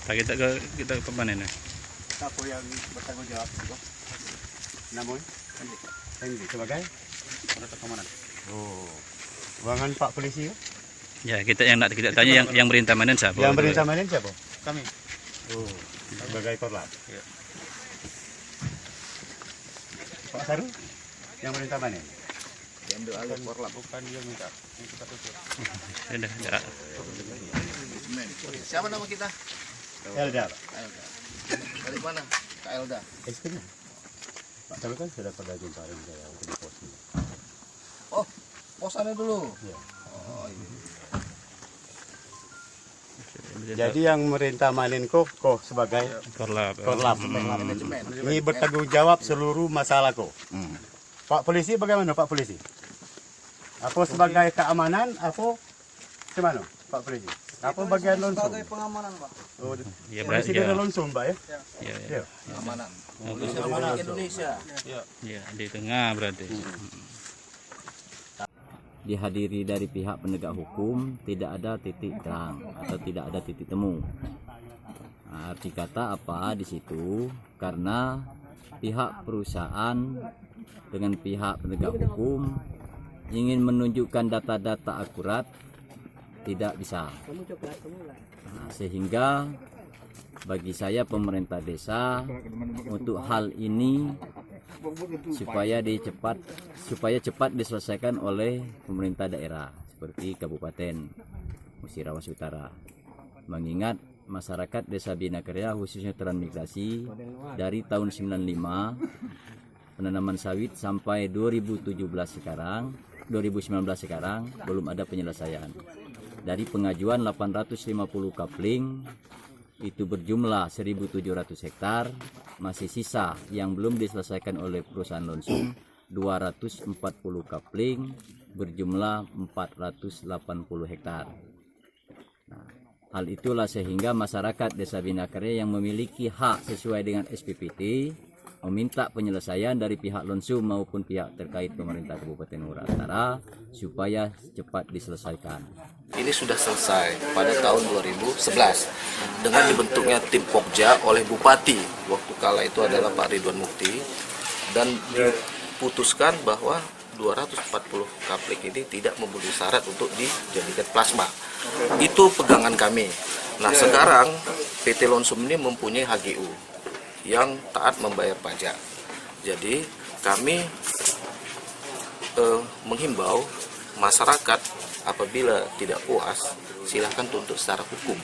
Nah, kita ke mana nih? Siapa yang bertanggung jawab itu? Namun, Hendy sebagai penata keamanan. Oh, ruangan Pak Polisi ya? Ya, kita tanya yang merintah mana siapa? Yang merintah mana siapa? Kami. Oh, sebagai korlap. Ya. Pak Saru, yang merintah mana? Diambil alih korlap, bukan dia minta. Kita tutup. Sudah. Siapa nama kita? Elda, Pak. Elda. Dari mana? Kak Elda. SP-nya. Pak Saru kan sudah pernah jumpa dengan saya di pos ini. Oh, posannya dulu. Ya. Oh, iya. Jadi yang merintah Malinko kok sebagai korlap. Manajemen. Ini bertanggung jawab seluruh masalah kok. Pak Polisi bagaimana Pak Polisi? Apa sebagai keamanan? Apa gimana Pak Polisi? Apa bagian lonsum? Sebagai pengamanan, Pak. Oh, Ya, polisi dari lonsum, Pak ya? Ya. Keamanan. Polisi Keamanan Indonesia. Ya, di tengah berarti. Dihadiri dari pihak penegak hukum, tidak ada titik terang atau tidak ada titik temu. Nah, arti kata apa di situ? Karena pihak perusahaan dengan pihak penegak hukum ingin menunjukkan data-data akurat, tidak bisa. Nah, sehingga bagi saya pemerintah desa untuk hal ini supaya cepat diselesaikan oleh pemerintah daerah seperti Kabupaten Musirawas Utara. Mengingat masyarakat Desa Binakarya khususnya transmigrasi dari tahun 95 penanaman sawit sampai 2019 sekarang belum ada penyelesaian. Dari pengajuan 850 kapling itu berjumlah 1.700 hektar, masih sisa yang belum diselesaikan oleh perusahaan lonsum 240 kapling berjumlah 480 hektar. Nah, hal itulah sehingga masyarakat Desa Binakarya yang memiliki hak sesuai dengan SPPT meminta penyelesaian dari pihak lonsum maupun pihak terkait pemerintah Kabupaten Muara Utara supaya cepat diselesaikan. Ini sudah selesai pada tahun 2011 dengan dibentuknya tim Pokja oleh Bupati waktu kala itu adalah Pak Ridwan Mukti, dan diputuskan bahwa 240 kapling ini tidak memenuhi syarat untuk dijadikan plasma. Itu pegangan kami. Nah, sekarang PT Lonsum ini mempunyai HGU yang taat membayar pajak. Jadi kami menghimbau masyarakat apabila tidak puas silahkan tuntut secara hukum.